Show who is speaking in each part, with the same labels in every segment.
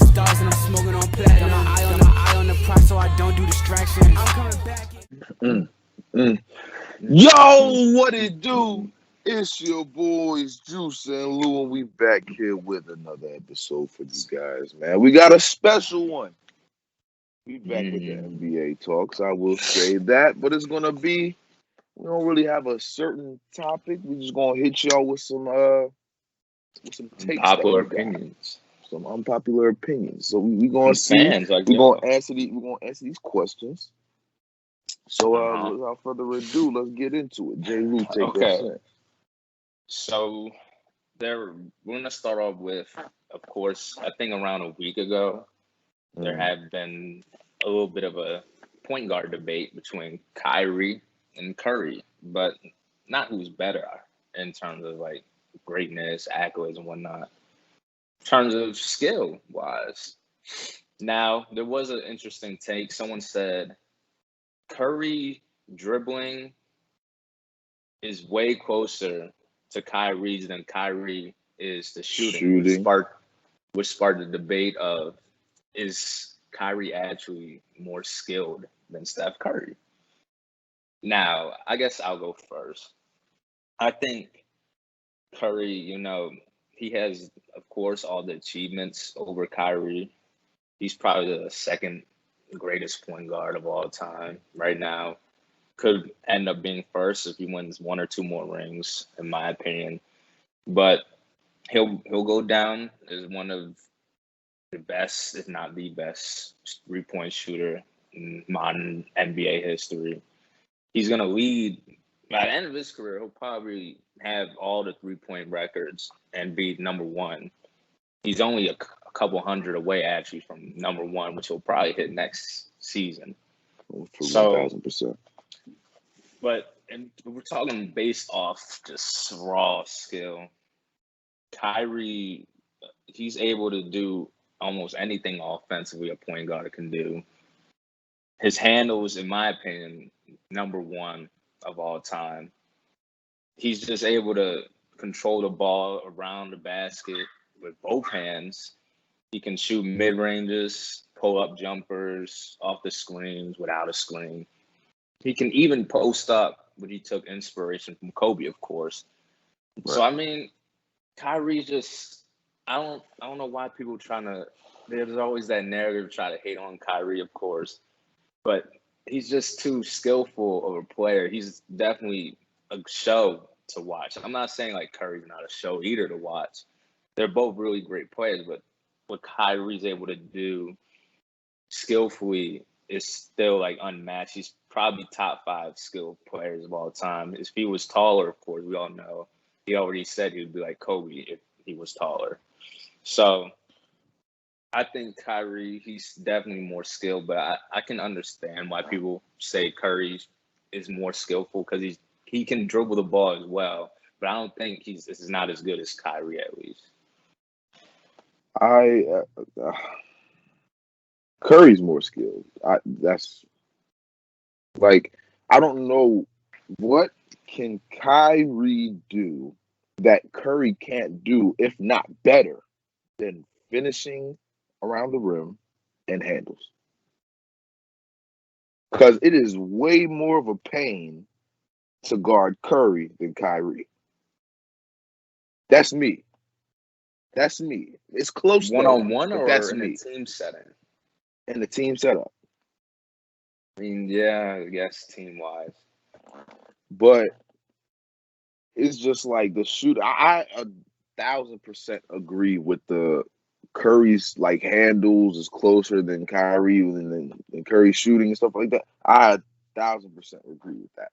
Speaker 1: stars and I'm smoking on platinum. Got my eye on the prize so I don't do distractions. I'm coming back.
Speaker 2: Mm, mm. Yo, what it do? It's your boys Juice and Lou, and we back here with another episode for you guys, man. We got a special one. We back with the NBA talks. I will say that, but it's gonna be. We don't really have a certain topic. We just gonna hit y'all with some takes
Speaker 3: Popular
Speaker 2: that we got.
Speaker 3: opinions.
Speaker 2: Some unpopular opinions. So we gonna
Speaker 3: From
Speaker 2: see.
Speaker 3: fans like
Speaker 2: We're
Speaker 3: y'all.
Speaker 2: gonna answer these questions. So without further ado, let's get into it. J. Lou, take us
Speaker 3: Okay.
Speaker 2: in.
Speaker 3: So we're gonna start off with, of course, I think around a week ago, there had been a little bit of a point guard debate between Kyrie and Curry, but not who's better in terms of like greatness, accolades, and whatnot. In terms of skill wise. Now, there was an interesting take. Someone said Curry dribbling is way closer to Kyrie's than Kyrie is to shooting, which sparked the debate of is Kyrie actually more skilled than Steph Curry? Now, I guess I'll go first. I think Curry, he has, of course, all the achievements over Kyrie. He's probably the second greatest point guard of all time right now. Could end up being first if he wins one or two more rings, in my opinion. But he'll go down as one of the best, if not the best, 3-point shooter in modern NBA history. He's gonna lead by the end of his career. He'll probably have all the 3-point records and be number one. He's only a couple hundred away actually from number one, which he'll probably hit next season.
Speaker 2: For 1,000%.
Speaker 3: But and we're talking based off just raw skill. Kyrie, he's able to do almost anything offensively a point guard can do. His handles, in my opinion, number one of all time. He's just able to control the ball around the basket with both hands. He can shoot mid-ranges, pull-up jumpers, off the screens, without a screen. He can even post up, but he took inspiration from Kobe, of course. Right. So I mean, Kyrie's just I don't know why people there's always that narrative to try to hate on Kyrie, of course. But he's just too skillful of a player. He's definitely a show to watch. I'm not saying like Curry's not a show either to watch. They're both really great players, but what Kyrie's able to do skillfully is still like unmatched. He's probably top 5 skilled players of all time. If he was taller, of course, we all know. He already said he would be like Kobe if he was taller. So I think Kyrie, he's definitely more skilled, but I can understand why people say Curry is more skillful because he can dribble the ball as well. But I don't think this is not as good as Kyrie at least.
Speaker 2: Curry's more skilled. That's like I don't know what can Kyrie do that Curry can't do, if not better, than finishing around the rim and handles. Because it is way more of a pain to guard Curry than Kyrie. That's me. It's close
Speaker 3: one-on-one or
Speaker 2: that's
Speaker 3: in
Speaker 2: me.
Speaker 3: a team setting?
Speaker 2: In the team setup.
Speaker 3: I mean, yeah, I guess team-wise.
Speaker 2: But it's just like the shoot. I 1,000% agree with the Curry's like handles is closer than Kyrie than Curry's shooting and stuff like that. I 1,000% agree with that.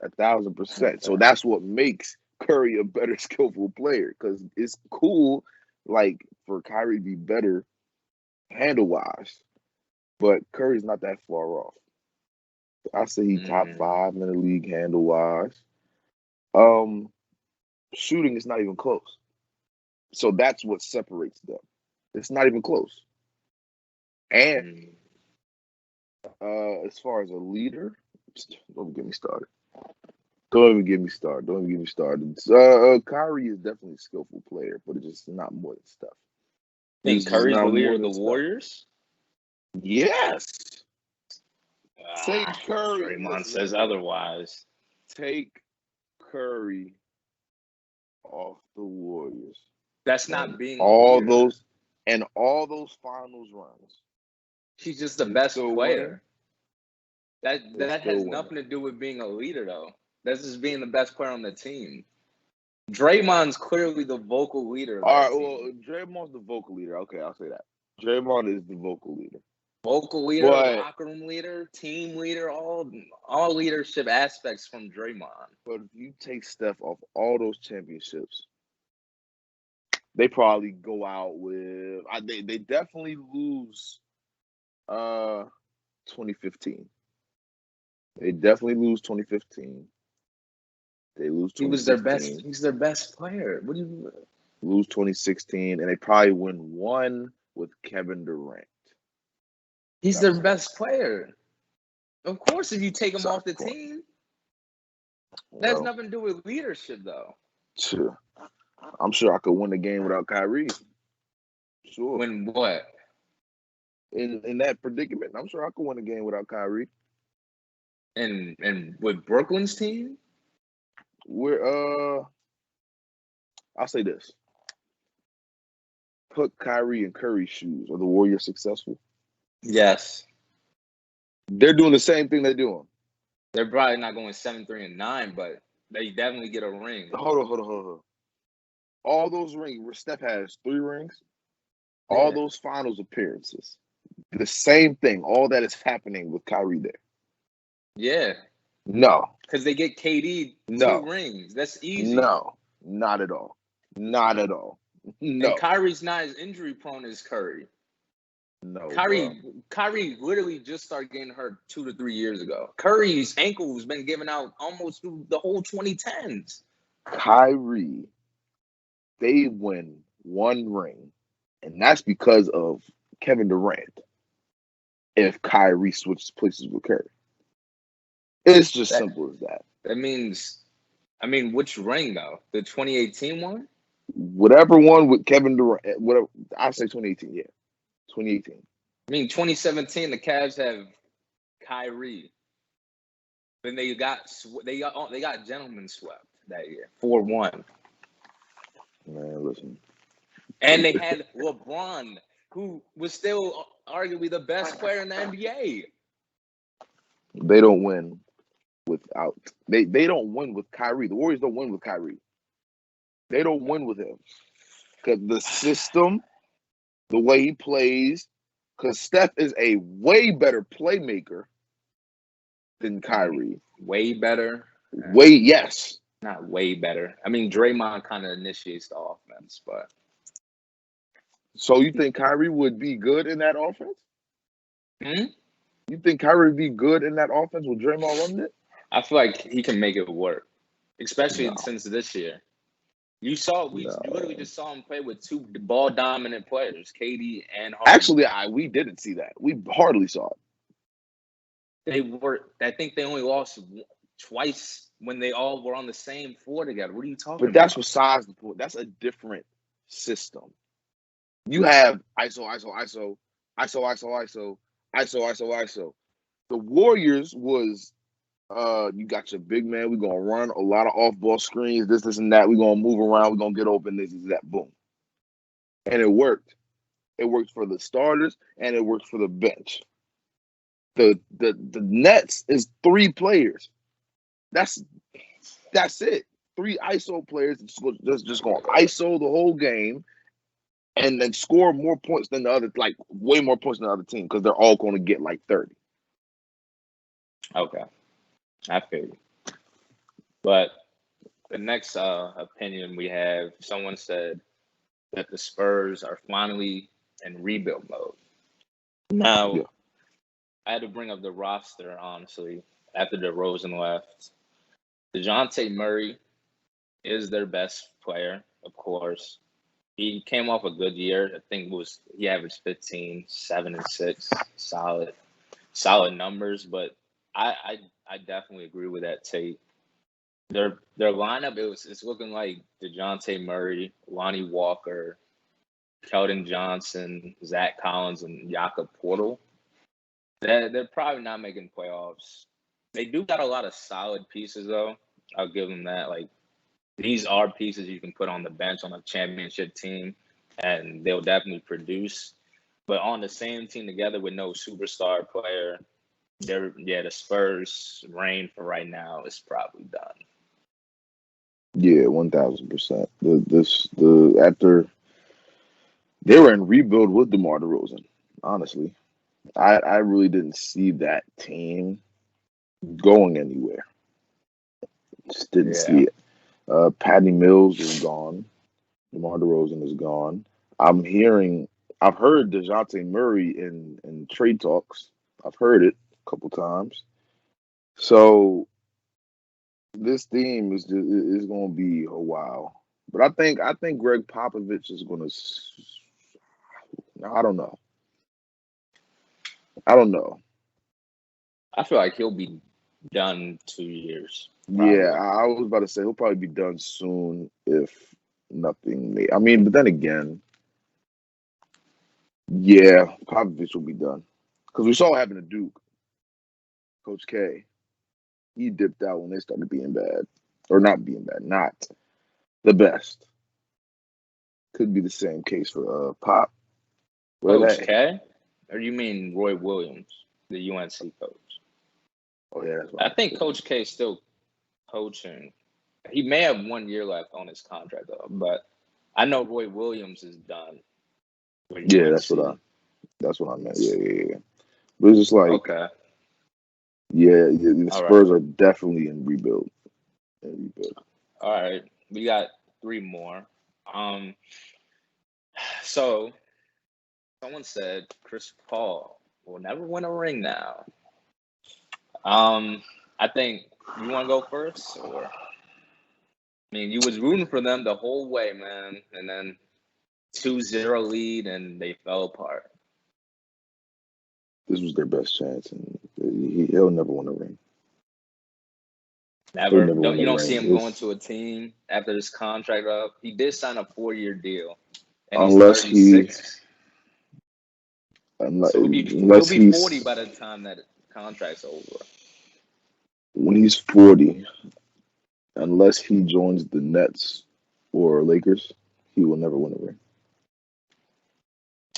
Speaker 2: 1,000%. So that's what makes Curry a better skillful player because it's cool, like for Kyrie to be better handle wise, but Curry's not that far off. I say he top 5 in the league handle wise. Shooting is not even close. So that's what separates them. It's not even close. And as far as a leader, don't get me started. Don't even get me started. Kyrie is definitely a skillful player, but it's just not more than Steph.
Speaker 3: Think
Speaker 2: This is
Speaker 3: Curry's the
Speaker 2: now
Speaker 3: leader
Speaker 2: more
Speaker 3: of the
Speaker 2: than Steph.
Speaker 3: Warriors?
Speaker 2: Yes. Take Curry.
Speaker 3: Draymond
Speaker 2: Listen,
Speaker 3: says otherwise.
Speaker 2: take Curry off the Warriors.
Speaker 3: That's
Speaker 2: And
Speaker 3: not being a
Speaker 2: all
Speaker 3: leader.
Speaker 2: those finals runs.
Speaker 3: He's just the
Speaker 2: They
Speaker 3: best
Speaker 2: still
Speaker 3: player.
Speaker 2: They
Speaker 3: That
Speaker 2: still
Speaker 3: has
Speaker 2: winning.
Speaker 3: nothing to do with being a leader, though. That's just being the best player on the team. Draymond's clearly the vocal leader of
Speaker 2: All
Speaker 3: that
Speaker 2: right,
Speaker 3: team.
Speaker 2: well, Draymond's the vocal leader. Okay, I'll say that. Draymond is the vocal leader.
Speaker 3: Vocal leader,
Speaker 2: But-
Speaker 3: locker room leader, team leader, all leadership aspects from Draymond.
Speaker 2: But if you take Steph off all those championships, they probably go out with they definitely lose 2015. They definitely lose 2015. They lose 2016.
Speaker 3: He was their best. He's their best player. What do you?
Speaker 2: Lose 2016, and they probably win one with Kevin Durant.
Speaker 3: He's
Speaker 2: That
Speaker 3: their
Speaker 2: was
Speaker 3: best player. Of course, if you take him
Speaker 2: So,
Speaker 3: off the
Speaker 2: of course.
Speaker 3: team, that has
Speaker 2: Well,
Speaker 3: nothing to do with leadership, though.
Speaker 2: sure. I'm sure I could win the game without Kyrie. Sure.
Speaker 3: When what?
Speaker 2: In that predicament, I'm sure I could win a game without Kyrie.
Speaker 3: And with Brooklyn's team,
Speaker 2: We're I'll say this. Put Kyrie in Curry's shoes. Are the Warriors successful?
Speaker 3: yes,
Speaker 2: They're doing the same thing they're doing.
Speaker 3: they're probably not going 7-3-9, but they definitely get a ring.
Speaker 2: Hold on. All those rings, where Steph has 3 rings, all
Speaker 3: Yeah.
Speaker 2: those finals appearances, the same thing. All that is happening with Kyrie there.
Speaker 3: Yeah,
Speaker 2: No,
Speaker 3: because they get KD
Speaker 2: No.
Speaker 3: 2 rings. That's easy.
Speaker 2: no, not at all. Not at all. No,
Speaker 3: And Kyrie's not as injury prone as Curry.
Speaker 2: no.
Speaker 3: Kyrie literally just started getting hurt 2 to 3 years ago. Curry's ankle has been given out almost through the whole 2010s.
Speaker 2: Kyrie, they win 1 ring, and that's because of Kevin Durant. If Kyrie switches places with Curry, it's just simple as that.
Speaker 3: That means, which ring though? The 2018 one?
Speaker 2: Whatever one with Kevin Durant, whatever I say 2018, yeah, 2018.
Speaker 3: 2017, the Cavs have Kyrie. Then they got gentlemen swept that year, 4-1.
Speaker 2: Man, listen.
Speaker 3: And they had LeBron, who was still arguably the best player in the NBA.
Speaker 2: They don't win without they don't win with Kyrie. The Warriors don't win with Kyrie. They don't win with him. Because the system, the way he plays, because Steph is a way better playmaker than Kyrie.
Speaker 3: Way better.
Speaker 2: Yes.
Speaker 3: Not way better. Draymond kind of initiates the offense, but
Speaker 2: So you think Kyrie would be good in that offense? You think Kyrie would be good in that offense with Draymond running it?
Speaker 3: I feel like he can make it work, especially
Speaker 2: No.
Speaker 3: since this year. We literally just saw him play with 2 ball dominant players, KD and Harden.
Speaker 2: Actually, we didn't see that. We hardly saw it.
Speaker 3: I think they only lost twice when they all were on the same floor together. What are you talking
Speaker 2: But
Speaker 3: about?
Speaker 2: that's besides the point. That's a different system. You have ISO. The Warriors was you got your big man, we're gonna run a lot of off-ball screens, this and that, we're gonna move around, we're gonna get open, this is that, boom. And it worked. It worked for the starters and it worked for the bench. The Nets is 3 players. That's it. 3 ISO players just going to ISO the whole game and then score more points than the other, like way more points than the other team because they're all going to get like 30.
Speaker 3: Okay. I feel you. But the next opinion we have, someone said that the Spurs are finally in rebuild mode. Now,
Speaker 2: Yeah.
Speaker 3: I had to bring up the roster, honestly, after DeRozan left. DeJounte Murray is their best player, of course. He came off a good year. I think he averaged 15, 7 and 6, solid numbers. But I definitely agree with that take. Their lineup it's looking like DeJounte Murray, Lonnie Walker, Keldon Johnson, Zach Collins, and Jakob Portal, they're probably not making playoffs. They do got a lot of solid pieces, though. I'll give them that. Like, these are pieces you can put on the bench on a championship team, and they'll definitely produce. But on the same team together with no superstar player, the Spurs' reign for right now is probably done.
Speaker 2: Yeah, 1000%. After they were in rebuild with DeMar DeRozan, honestly, I really didn't see that team going anywhere. Just didn't see it. Patty Mills is gone. DeMar DeRozan is gone. I've heard DeJounte Murray in trade talks. I've heard it a couple times. So this team is going to be a while. But I think Greg Popovich is going to. I don't know.
Speaker 3: I feel like he'll be done 2 years.
Speaker 2: Probably. Yeah, I was about to say he'll probably be done soon if nothing. I mean, but then again, yeah, Popovich will be done because we saw what happened to Duke. Coach K, he dipped out when they started being bad, or not being bad, not the best. Could be the same case for Pop.
Speaker 3: Coach K, or you mean Roy Williams, the UNC coach?
Speaker 2: Oh yeah, that's right.
Speaker 3: I think Coach K is still coaching. He may have 1 year left on his contract though, but I know Roy Williams is done.
Speaker 2: Yeah, that's what I meant. Yeah. But it's just like,
Speaker 3: okay.
Speaker 2: Yeah, the Spurs are definitely in rebuild.
Speaker 3: All right, we got 3 more. So someone said Chris Paul will never win a ring now. I think you want to go first, or I mean, you was rooting for them the whole way, man, and then 2-0 lead, and they fell apart.
Speaker 2: This was their best chance, and he'll never win a ring.
Speaker 3: Never. You don't see him going to a team after his contract up. He did sign a 4-year deal, and
Speaker 2: unless
Speaker 3: he's 36. So he'll be 40 by the time that contract's over.
Speaker 2: When he's 40, unless he joins the Nets or Lakers, he will never win a ring.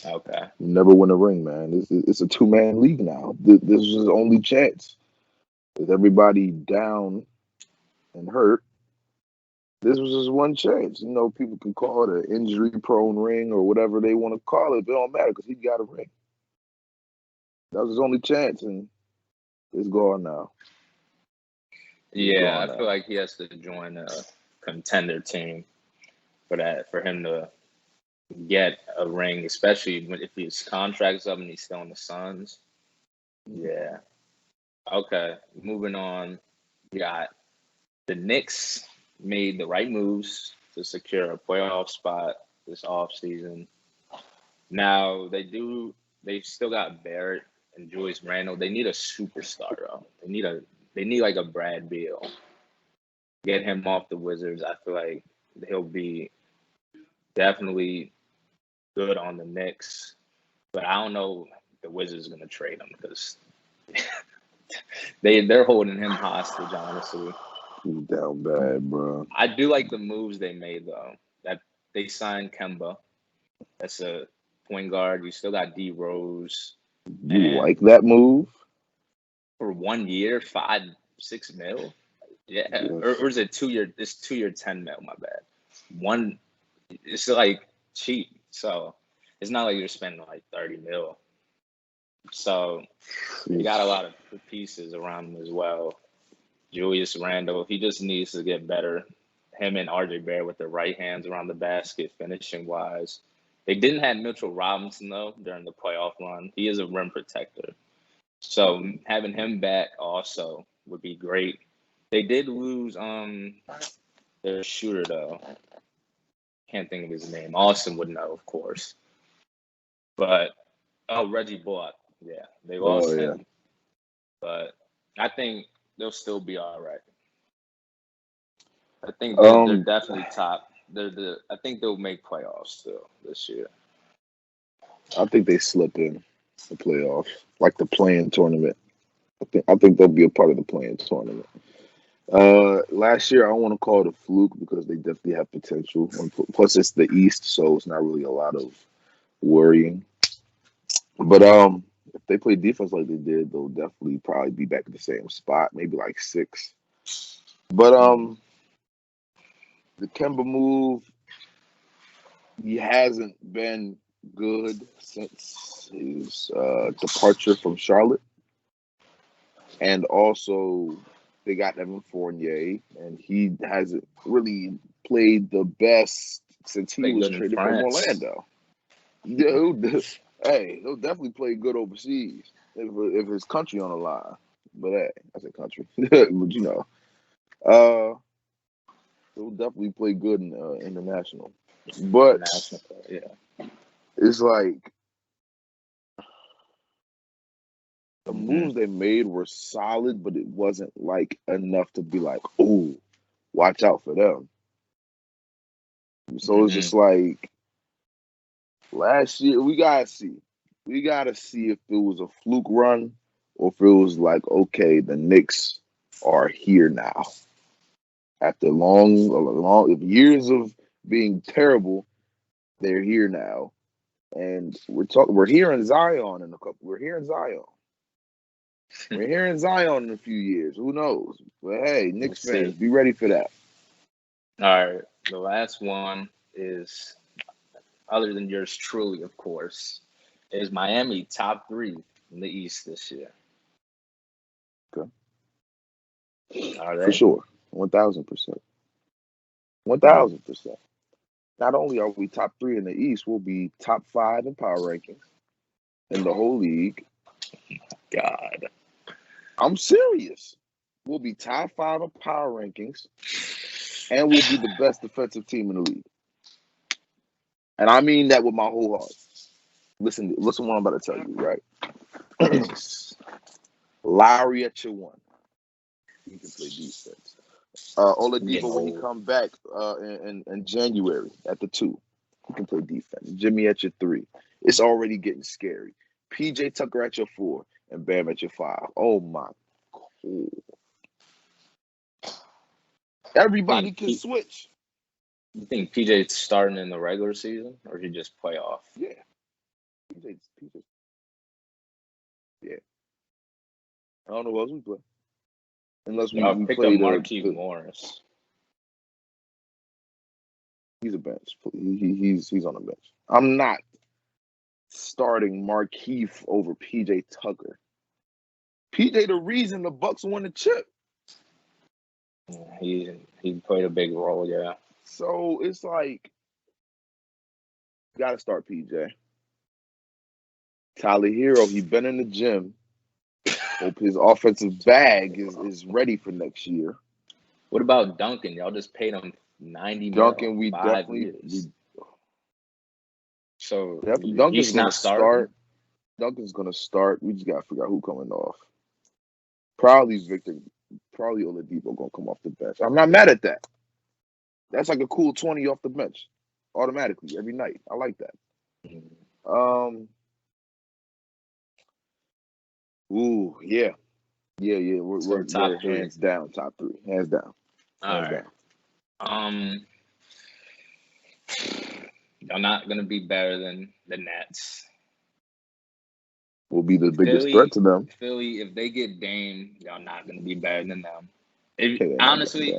Speaker 3: Okay.
Speaker 2: Never win a ring, man. It's a 2-man league now. This is his only chance. With everybody down and hurt, this was his one chance. You know, people can call it an injury-prone ring or whatever they want to call it. It don't matter because he got a ring. That was his only chance, and it's gone now.
Speaker 3: Yeah, I feel like he has to join a contender team for him to get a ring, especially if his contract's up and he's still on the Suns. Yeah. Okay, moving on. We got the Knicks made the right moves to secure a playoff spot this offseason. Now they still got Barrett and Julius Randle. They need a superstar though. They need like a Brad Beal. Get him off the Wizards. I feel like he'll be definitely good on the Knicks. But I don't know if the Wizards are gonna trade him because they're holding him hostage, honestly.
Speaker 2: He's down bad, bro.
Speaker 3: I do like the moves they made though. That they signed Kemba. That's a point guard. You still got D Rose.
Speaker 2: You like that move?
Speaker 3: For 1 year, 5-6 mil? Yeah. Yes. Or is it 2 year? It's 2 year, 10 mil, my bad. It's like cheap. So it's not like you're spending like 30 mil. So you got a lot of pieces around him as well. Julius Randle, he just needs to get better. Him and RJ Barrett with their right hands around the basket, finishing wise. They didn't have Mitchell Robinson though during the playoff run. He is a rim protector, so having him back also would be great. They did lose their shooter though. Can't think of his name. Austin would know, of course. But Reggie Bullock, yeah, they lost him. But I think they'll still be all right. I think they're definitely top. I think they'll make playoffs still this year.
Speaker 2: I think they slip in the playoffs, like the play-in tournament. I think they'll be a part of the play-in tournament. Last year I don't want to call it a fluke because they definitely have potential. Plus, it's the East, so it's not really a lot of worrying. But if they play defense like they did, they'll definitely probably be back at the same spot, maybe like 6. But the Kemba move, he hasn't been good since his departure from Charlotte, and also they got Evan Fournier, and he hasn't really played the best since he was traded from Orlando. Hey, he'll definitely play good overseas if his country on the line. But hey, I said country, but you know, he'll definitely play good in international. But it's like the moves they made were solid, but it wasn't like enough to be like, oh, watch out for them. So it's just like last year, we gotta see if it was a fluke run or if it was like, okay, the Knicks are here now. After long years of being terrible, they're here now, and we're hearing Zion in a couple. We're hearing Zion. We're hearing Zion in a few years. Who knows? But hey, Knicks fans, be ready for that.
Speaker 3: All right, the last one is, other than yours truly, of course, is Miami top 3 in the East this year.
Speaker 2: Okay.
Speaker 3: Are they?
Speaker 2: For sure. 1,000%. 1,000%. Not only are we top 3 in the East, we'll be top 5 in power rankings in the whole league.
Speaker 3: God.
Speaker 2: I'm serious. We'll be top 5 in power rankings, and we'll be the best defensive team in the league. And I mean that with my whole heart. Listen what I'm about to tell you, right? Lowry at your 1. He can play defense. Oladipo, when he come back in January at the 2, he can play defense. Jimmy at your 3. It's already getting scary. PJ Tucker at your 4 and Bam at your 5. Oh my God. Everybody can switch.
Speaker 3: You think PJ's starting in the regular season, or he just play off?
Speaker 2: Yeah. PJ. Yeah. I don't know what else we play. Unless we
Speaker 3: pick
Speaker 2: play
Speaker 3: up Marquise Morris.
Speaker 2: He's a bench. He's on the bench. I'm not starting Markieff over PJ Tucker. PJ, the reason the Bucks won the chip.
Speaker 3: He played a big role, yeah.
Speaker 2: So it's like, gotta start PJ. Tyler Hero, he been in the gym. Hope his offensive bag is ready for next year.
Speaker 3: What about Duncan? Y'all just paid him $90
Speaker 2: Duncan,
Speaker 3: million, 5 years. So
Speaker 2: Duncan's gonna start. Duncan's gonna start. We just gotta figure out who coming off. Probably Oladipo gonna come off the bench. I'm not mad at that. That's like a cool 20 off the bench, automatically every night. I like that. Ooh, yeah. We're top 3. Hands down, top 3. Hands down.
Speaker 3: All right. Y'all not gonna be better than the Nets.
Speaker 2: We'll be the biggest threat to them.
Speaker 3: Philly, if they get Dame, y'all not gonna be better than them. Honestly,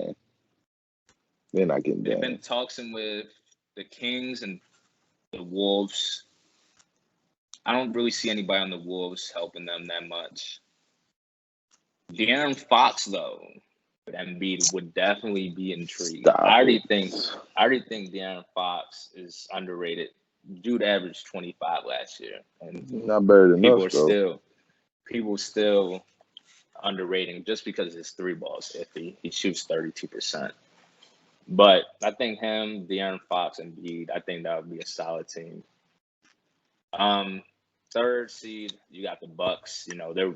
Speaker 2: they're not getting Dame.
Speaker 3: They've been talking with the Kings and the Wolves. I don't really see anybody on the Wolves helping them that much. De'Aaron Fox, though, with Embiid would definitely be intrigued. I already think De'Aaron Fox is underrated. Dude averaged 25 last year, and
Speaker 2: not better than us, though.
Speaker 3: People still underrating just because his 3 balls iffy. He shoots 32%. But I think him, De'Aaron Fox, and Embiid, I think that would be a solid team. 3rd seed, you got the Bucks. You know, they're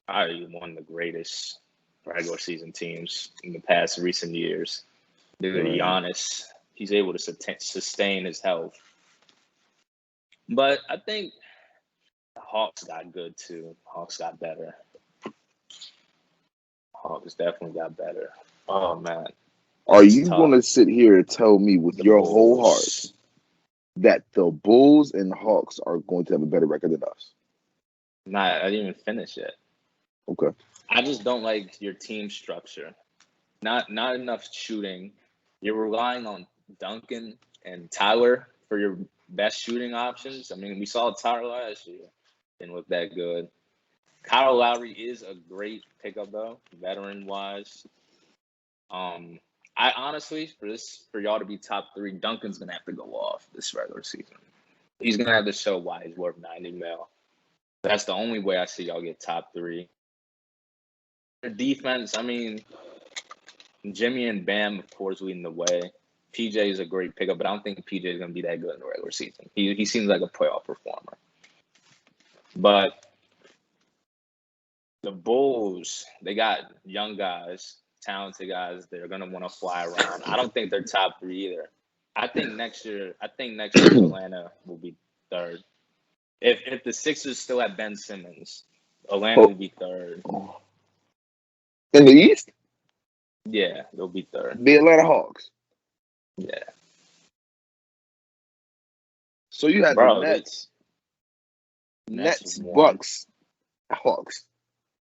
Speaker 3: probably one of the greatest regular season teams in the past recent years. Dude, Giannis, he's able to sustain his health. But I think The Hawks got good too. Hawks got better. Hawks definitely got better. Oh man,
Speaker 2: Are
Speaker 3: this is
Speaker 2: you
Speaker 3: tough.
Speaker 2: going to sit here and tell me with
Speaker 3: The
Speaker 2: your whole heart
Speaker 3: Bulls.
Speaker 2: that the Bulls and Hawks are going to have a better record than us?
Speaker 3: Nah, I didn't even finish it.
Speaker 2: Okay.
Speaker 3: I just don't like your team structure. Not enough shooting. You're relying on Duncan and Tyler for your best shooting options. I mean, we saw Tyler last year. Didn't look that good. Kyle Lowry is a great pickup though, veteran wise. I honestly, for y'all to be top 3, Duncan's gonna have to go off this regular season. He's gonna have to show why he's worth 90 mil. That's the only way I see y'all get top 3. Their defense, I mean, Jimmy and Bam, of course, leading the way. PJ is a great pickup, but I don't think PJ is gonna be that good in the regular season. He seems like a playoff performer. But the Bulls, they got young guys, talented guys. They're gonna want to fly around. I don't think they're top 3 either. I think next year Atlanta will be 3rd. If the Sixers still have Ben Simmons, Atlanta will be 3rd.
Speaker 2: In the East,
Speaker 3: Yeah, they'll be 3rd.
Speaker 2: the Atlanta Hawks.
Speaker 3: Yeah,
Speaker 2: So you had
Speaker 3: bro.
Speaker 2: the Nets,
Speaker 3: Nets won.
Speaker 2: Bucks, Hawks.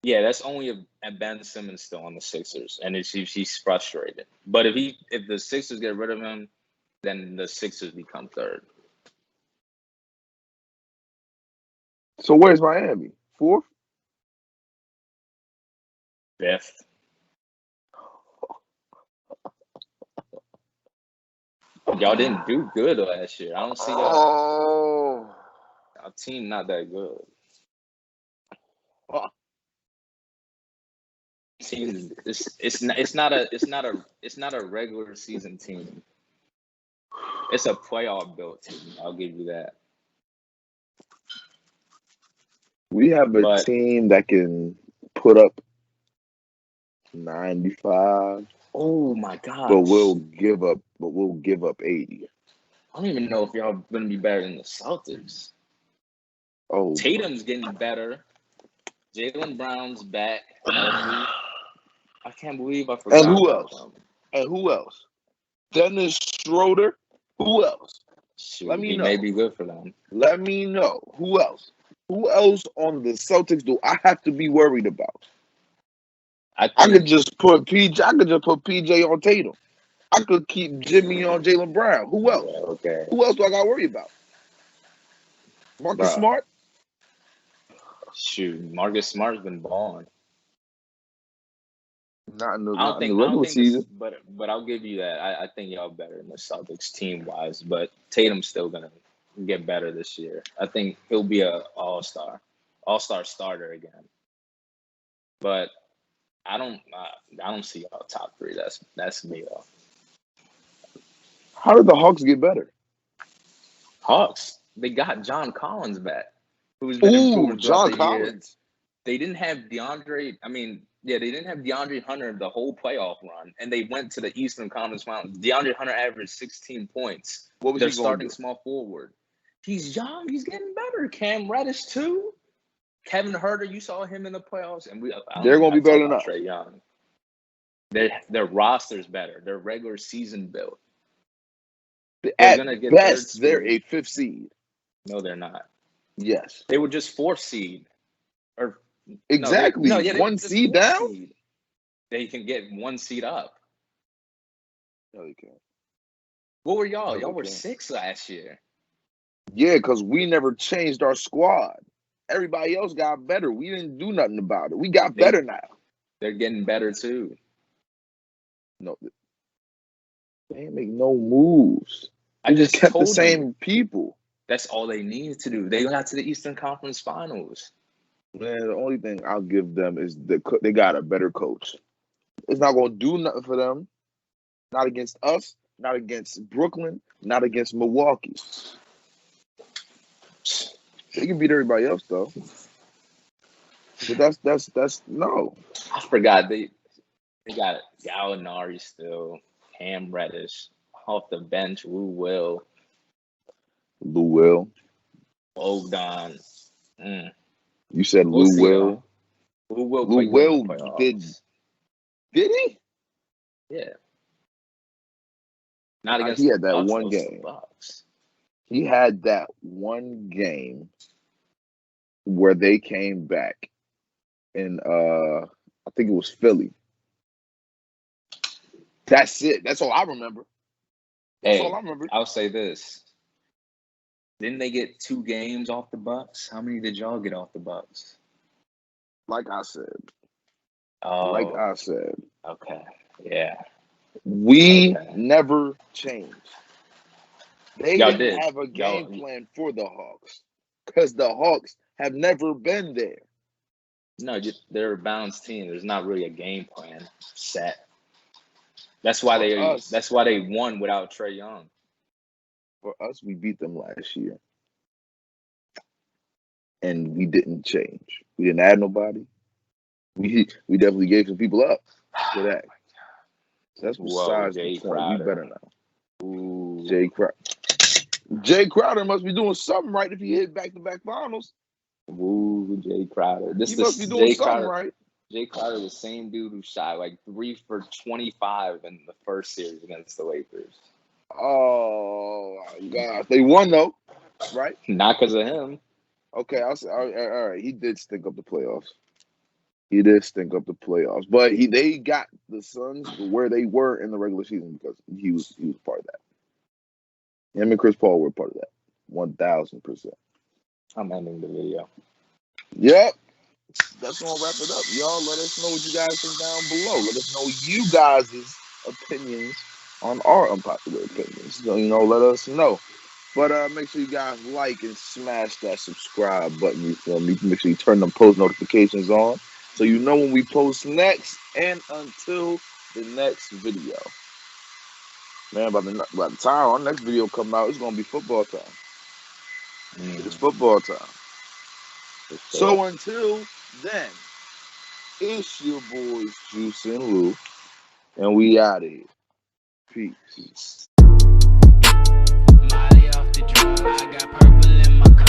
Speaker 3: Yeah, that's only if Ben Simmons still on the Sixers, and he's frustrated. But if the Sixers get rid of him, then the Sixers become 3rd.
Speaker 2: So where's Miami? 4th?
Speaker 3: 5th. Y'all didn't do good last year. I don't see
Speaker 2: Oh.
Speaker 3: our team not that good. Team, it's not a regular season team. It's a playoff built team. I'll give you that.
Speaker 2: We have a
Speaker 3: But
Speaker 2: team that can put up 95,
Speaker 3: oh my gosh,
Speaker 2: but we'll give up 80.
Speaker 3: I don't even know if y'all gonna be better than the Celtics.
Speaker 2: Oh,
Speaker 3: Tatum's getting better. Jaylen Brown's back healthy. I can't believe I forgot
Speaker 2: and who
Speaker 3: about
Speaker 2: else?
Speaker 3: them.
Speaker 2: And who else? Dennis Schroeder. Who else?
Speaker 3: Shoot,
Speaker 2: Let me
Speaker 3: he
Speaker 2: know.
Speaker 3: may be good for them.
Speaker 2: Let me know. Who else? Who else on the Celtics do I have to be worried about? I could
Speaker 3: think
Speaker 2: just put PJ. I could just put PJ on Tatum. I could keep Jimmy on Jaylen Brown. Who else?
Speaker 3: yeah, okay,
Speaker 2: Who else do I got to worry about? Marcus
Speaker 3: bro.
Speaker 2: Smart.
Speaker 3: Shoot, Marcus Smart's been balling.
Speaker 2: Not in the
Speaker 3: I don't
Speaker 2: regular
Speaker 3: think this,
Speaker 2: season.
Speaker 3: but I'll give you that. I think y'all better than the Celtics team wise, but Tatum's still gonna get better this year. I think he'll be a all-star starter again. But I don't see y'all top 3. That's me though.
Speaker 2: How did the Hawks get better?
Speaker 3: Hawks, they got John Collins back, who's been
Speaker 2: Ooh,
Speaker 3: improving
Speaker 2: John
Speaker 3: throughout the year.
Speaker 2: Collins.
Speaker 3: They didn't have DeAndre. I mean, yeah, they didn't have DeAndre Hunter the whole playoff run, and they went to the Eastern Conference Finals. DeAndre Hunter averaged 16 points.
Speaker 2: What was
Speaker 3: They're
Speaker 2: he going to
Speaker 3: starting
Speaker 2: do?
Speaker 3: small forward. He's young. He's getting better. Cam Reddish too. Kevin Huerter, you saw him in the playoffs, and
Speaker 2: They're going to be better than us.
Speaker 3: Trae Young. Their roster's better. Their regular season built. They're gonna get
Speaker 2: Best,
Speaker 3: 3rd
Speaker 2: they're
Speaker 3: seed.
Speaker 2: a 5th seed.
Speaker 3: No, they're not.
Speaker 2: Yes.
Speaker 3: They were just 4th seed. Or
Speaker 2: Exactly.
Speaker 3: No, they were
Speaker 2: One
Speaker 3: just
Speaker 2: seed
Speaker 3: 4th
Speaker 2: down?
Speaker 3: seed. They can get 1 seed up.
Speaker 2: No, they can't.
Speaker 3: What were y'all?
Speaker 2: No,
Speaker 3: Y'all
Speaker 2: they
Speaker 3: were
Speaker 2: can't.
Speaker 3: 6 last year.
Speaker 2: Yeah, because we never changed our squad. Everybody else got better. We didn't do nothing about it. We got better now.
Speaker 3: They're getting better too.
Speaker 2: No, they ain't make no moves.
Speaker 3: I
Speaker 2: They just kept the
Speaker 3: told
Speaker 2: same
Speaker 3: you.
Speaker 2: people.
Speaker 3: That's all they needed to do. They got to the Eastern Conference Finals.
Speaker 2: Man, the only thing I'll give them is they got a better coach. It's not going to do nothing for them. Not against us. Not against Brooklyn. Not against Milwaukee. They can beat everybody else though. But that's no.
Speaker 3: I forgot they got Gallinari still, Cam Reddish off the bench, Lou Will,
Speaker 2: Lou Will.
Speaker 3: Bogdan. Mm.
Speaker 2: You said
Speaker 3: We'll
Speaker 2: Lou
Speaker 3: see,
Speaker 2: Will.
Speaker 3: Who will
Speaker 2: Lou
Speaker 3: play good in the
Speaker 2: Will
Speaker 3: playoffs?
Speaker 2: did he?
Speaker 3: Yeah. Not against
Speaker 2: He
Speaker 3: the
Speaker 2: had that
Speaker 3: Bucks.
Speaker 2: one
Speaker 3: Those are the
Speaker 2: game.
Speaker 3: Bucks.
Speaker 2: He had that one game where they came back in I think it was Philly. That's it. That's all I remember. That's all I
Speaker 3: Hey,
Speaker 2: remember.
Speaker 3: I'll say this. Didn't they get 2 games off the Bucks? How many did y'all get off the Bucks?
Speaker 2: Like I said.
Speaker 3: Oh,
Speaker 2: Okay.
Speaker 3: yeah.
Speaker 2: We
Speaker 3: Okay.
Speaker 2: never changed. They
Speaker 3: Y'all
Speaker 2: didn't
Speaker 3: did.
Speaker 2: have a game
Speaker 3: Y'all,
Speaker 2: plan for the Hawks because the Hawks have never been there.
Speaker 3: no, they're a balanced team. There's not really a game plan set. That's why
Speaker 2: For us,
Speaker 3: they won without Trae Young.
Speaker 2: we beat them last year. And we didn't change. We didn't add nobody. We definitely gave some people up for that. That's
Speaker 3: Whoa,
Speaker 2: besides the
Speaker 3: Jay
Speaker 2: point. We
Speaker 3: Crowder.
Speaker 2: better now.
Speaker 3: Ooh.
Speaker 2: Jay Crowder must be doing something right if he hit back-to-back finals.
Speaker 3: Ooh, Jay Crowder.
Speaker 2: He must be doing something right.
Speaker 3: Jay Crowder, the same dude who shot like 3 for 25 in the first series against the Lakers.
Speaker 2: Oh my God! They won though, right?
Speaker 3: Not because of him.
Speaker 2: Okay, I'll say, all right. He did stink up the playoffs. But they got the Suns where they were in the regular season because he was part of that. Him and Chris Paul were part of that. 1000%.
Speaker 3: I'm ending the video.
Speaker 2: Yep. That's gonna wrap it up, y'all. Let us know what you guys think down below. Let us know you guys' opinions on our unpopular opinions. So, let us know. But make sure you guys like and smash that subscribe button. You feel me? Make sure you turn them post notifications on so you know when we post next. And until the next video, man, by the time our next video come out, it's gonna be football time. It's football time. So until then, it's your boys Juice and Lou, and we out of here. Peace.
Speaker 1: Molly off the drug, I got purple in my cup.